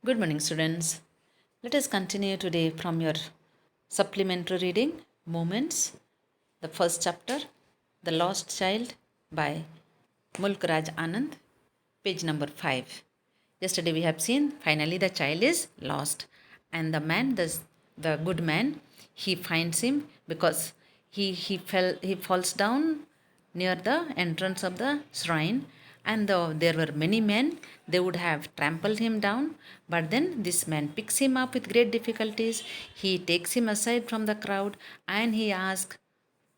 Good morning, students. Let us continue today from your supplementary reading, Moments, the first chapter, The Lost Child by Mulk Raj Anand, page number 5. Yesterday we have seen finally the child is lost, and the good man, he finds him because he falls down near the entrance of the shrine, and there were many men. They would have trampled him down, but then this man picks him up with great difficulties. He takes him aside from the crowd and he asks,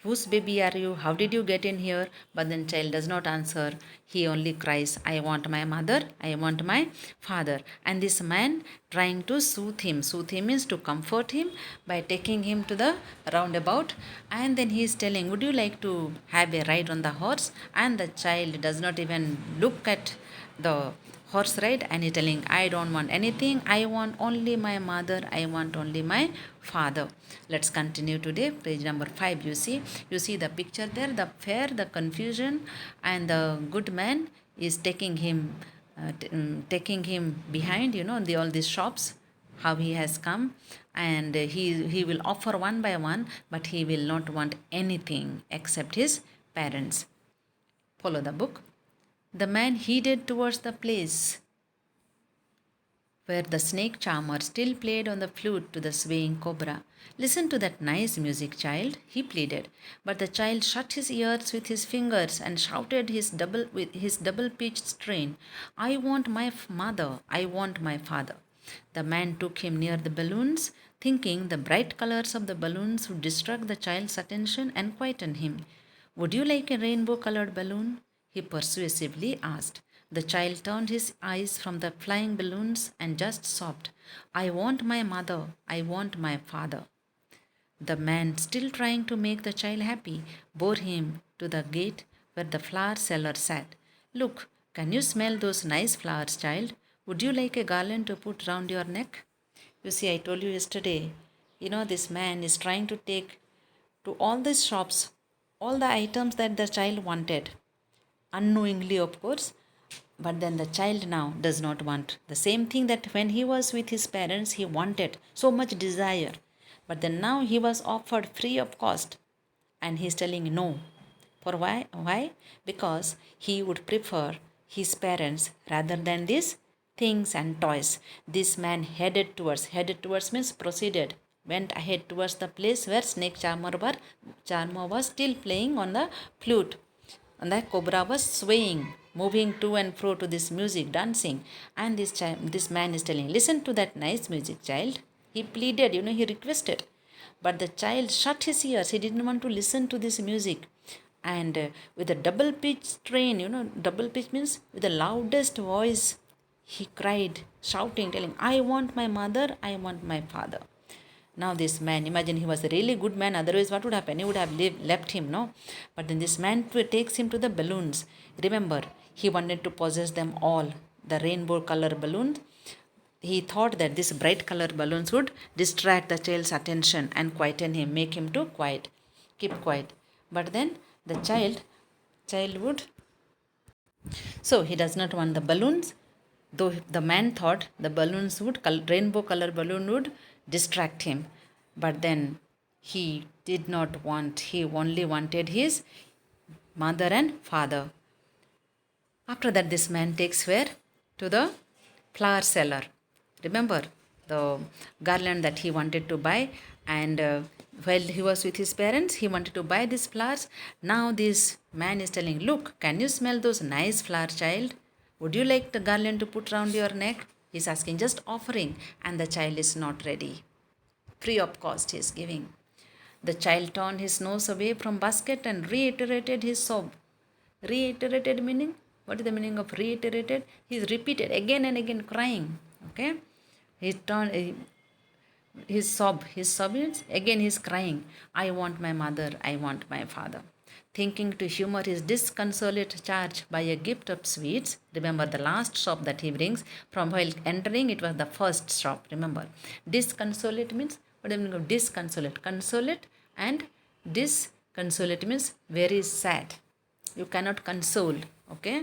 "Whose baby are you? How did you get in here?" But then child does not answer. He only cries, "I want my mother, I want my father." And this man trying to soothe him means to comfort him by taking him to the roundabout. And then he is telling, "Would you like to have a ride on the horse?" And the child does not even look at the horse ride, and he telling, "I don't want anything, I want only my mother, I want only my father." Let's continue today, page number 5. You see the picture there, the fear, the confusion, and the good man is taking him behind, all these shops, how he has come, and he will offer one by one, but he will not want anything except his parents. Follow the book. The man headed towards the place where the snake charmer still played on the flute to the swaying cobra. "Listen to that nice music, child," he pleaded. But the child shut his ears with his fingers and shouted with his double-pitched strain, "I want my mother, I want my father." The man took him near the balloons, thinking the bright colors of the balloons would distract the child's attention and quieten him. "Would you like a rainbow colored balloon?" he persuasively asked. The child turned his eyes from the flying balloons and just sobbed, "I want my mother, I want my father." The man, still trying to make the child happy, bore him to the gate where the flower seller sat. "Look, can you smell those nice flowers, child? Would you like a garland to put round your neck?" You see, I told you yesterday, this man is trying to take to all these shops all the items that the child wanted, unknowingly, of course. But then the child now does not want the same thing that when he was with his parents he wanted, so much desire. But then now he was offered free of cost, and he is telling no. For why? Because he would prefer his parents rather than these things and toys. This man headed towards means proceeded, went ahead towards the place where snake charmer was still playing on the flute, and the cobra was swaying, moving to and fro to this music, dancing. And this man is telling, "Listen to that nice music, child." He pleaded, he requested. But the child shut his ears. He didn't want to listen to this music. And with a double pitch strain, double pitch means with the loudest voice, he cried, shouting, telling, "I want my mother, I want my father." Now this man, imagine, he was a really good man, otherwise what would happen? He would have left him, no? But then this man takes him to the balloons. Remember, he wanted to possess them all, the rainbow color balloons. He thought that this bright color balloons would distract the child's attention and quieten him, make him to keep quiet. But then the child would, so he does not want the balloons, though the man thought the balloons would, rainbow color balloon would distract him. But then he did not want, he only wanted his mother and father. After that, this man takes where? To the flower seller. Remember the garland that he wanted to buy, and while he was with his parents, he wanted to buy these flowers. Now this man is telling, "Look, can you smell those nice flowers, child? Would you like the garland to put round your neck?" He's asking, just offering, and the child is not ready. Free of cost he is giving. The child turned his nose away from basket and reiterated his sob. Reiterated meaning? What is the meaning of reiterated? He is repeated again and again crying. Okay? He turned his sob means again he is crying, "I want my mother, I want my father." Thinking to humor his disconsolate charge by a gift of sweets. Remember the last shop that he brings, from while entering it was the first shop. Remember, disconsolate means, what is the meaning of disconsolate? Consolate and disconsolate means very sad. You cannot console. Okay.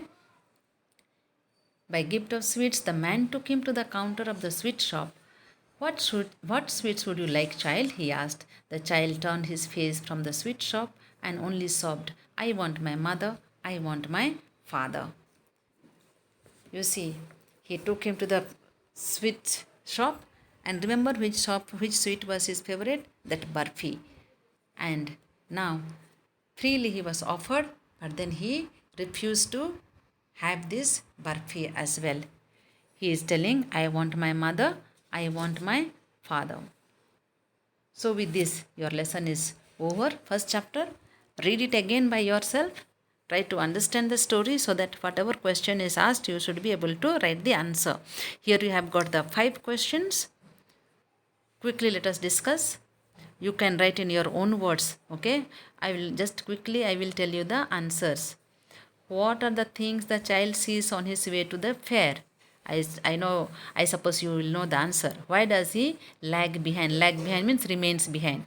By gift of sweets, the man took him to the counter of the sweet shop. What sweets would you like, child? He asked. The child turned his face from the sweet shop and only sobbed, I want my mother, I want my father. You see, he took him to the sweet shop, and remember which sweet was his favorite? That barfi. And now, freely he was offered, but then he refused to have this barfi as well. He is telling, I want my mother, I want my father. So, with this, your lesson is over. First chapter. Read it again by yourself. Try to understand the story so that whatever question is asked, you should be able to write the answer. Here you have got the 5 questions. Quickly let us discuss. You can write in your own words. Okay. I will tell you the answers. What are the things the child sees on his way to the fair? I suppose you will know the answer. Why does he lag behind? Lag behind means remains behind.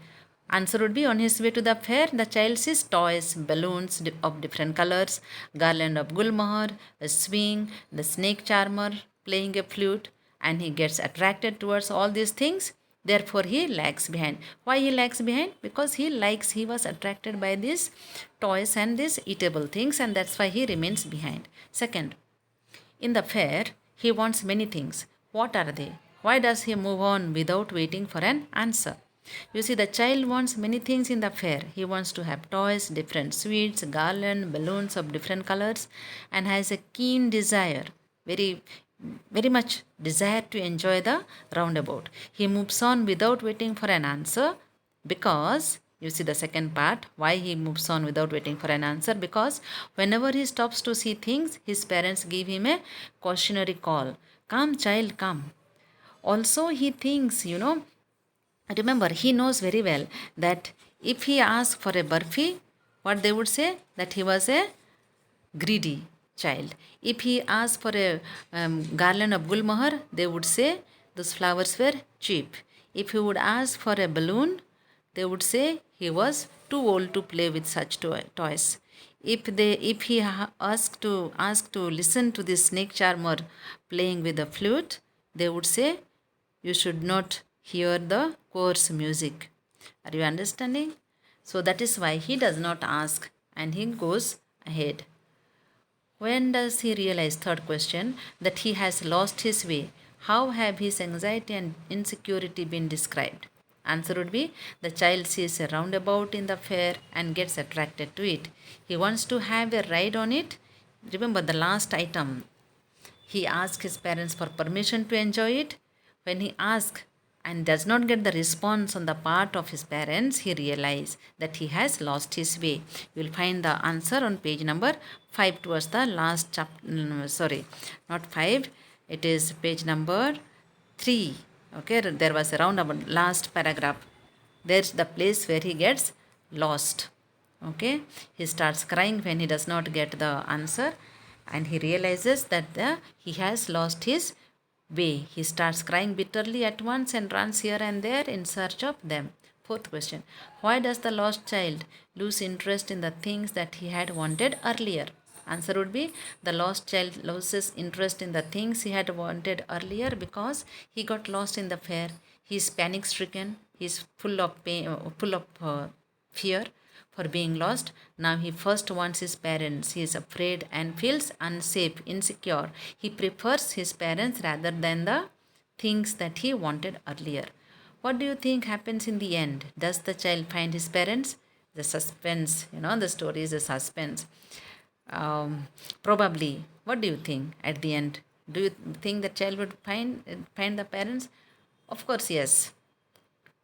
Answer would be, on his way to the fair, the child sees toys, balloons of different colors, garland of gulmohar, a swing, the snake charmer playing a flute, and he gets attracted towards all these things. Therefore, he lags behind. Why he lags behind? Because he was attracted by these toys and these eatable things, and that's why he remains behind. Second, in the fair, he wants many things. What are they? Why does he move on without waiting for an answer? You see, the child wants many things in the fair. He wants to have toys, different sweets, garland, balloons of different colors, and has a keen desire, very, very much desire to enjoy the roundabout. He moves on without waiting for an answer because you see the second part, why he moves on without waiting for an answer, because whenever he stops to see things, his parents give him a cautionary call. Come, child, come. Also, he thinks, remember, he knows very well that if he asks for a barfi, what they would say? That he was a greedy child. If he asked for a garland of gulmohar, they would say those flowers were cheap. If he would ask for a balloon, they would say he was too old to play with such toys. If he asked to listen to the snake charmer playing with the flute, they would say you should not hear the coarse music. Are you understanding? So that is why he does not ask and he goes ahead. When does he realize, third question, that he has lost his way? How have his anxiety and insecurity been described? Answer would be, the child sees a roundabout in the fair and gets attracted to it. He wants to have a ride on it. Remember the last item. He asks his parents for permission to enjoy it. When he asks and does not get the response on the part of his parents, he realizes that he has lost his way. You will find the answer on page number 5 towards the last chapter. Sorry, not 5. It is page number 3. Okay, there was a roundabout, last paragraph. There's the place where he gets lost. Okay, he starts crying when he does not get the answer, and he realizes that he has lost his way. He starts crying bitterly at once and runs here and there in search of them. Fourth question, why does the lost child lose interest in the things that he had wanted earlier? Answer would be, the lost child loses interest in the things he had wanted earlier because he got lost in the fair. He is panic stricken. He is full of pain, full of fear for being lost. Now he first wants his parents. He is afraid and feels unsafe, insecure. He prefers his parents rather than the things that he wanted earlier. What do you think happens in the end? Does the child find his parents? The suspense, the story is a suspense. Probably. What do you think at the end? Do you think the child would find the parents? Of course, yes.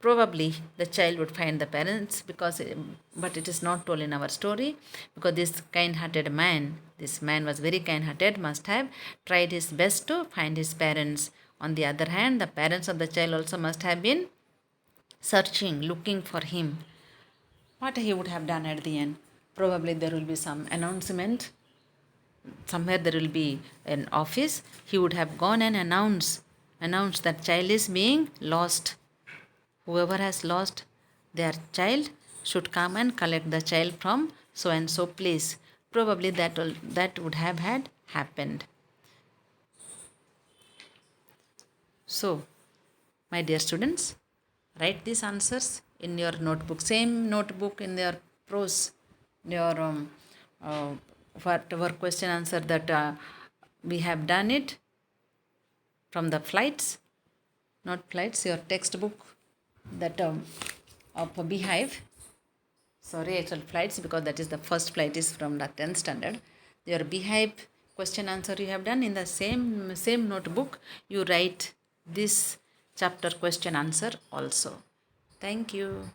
Probably the child would find the parents but it is not told in our story, because this man was very kind-hearted, must have tried his best to find his parents. On the other hand, the parents of the child also must have been searching, looking for him. What he would have done at the end? Probably there will be some announcement. Somewhere there will be an office. He would have gone and announced that child is being lost. Whoever has lost their child should come and collect the child from so and so place. Probably that would have had happened. So, my dear students, write these answers in your notebook, same notebook in your prose, your uh, whatever question answer that we have done it from the flights, not flights, your textbook, that of a beehive. Sorry, actual flights, because that is the first flight is from the 10th standard. Your beehive question answer you have done in the same notebook. You write this chapter question answer also. Thank you.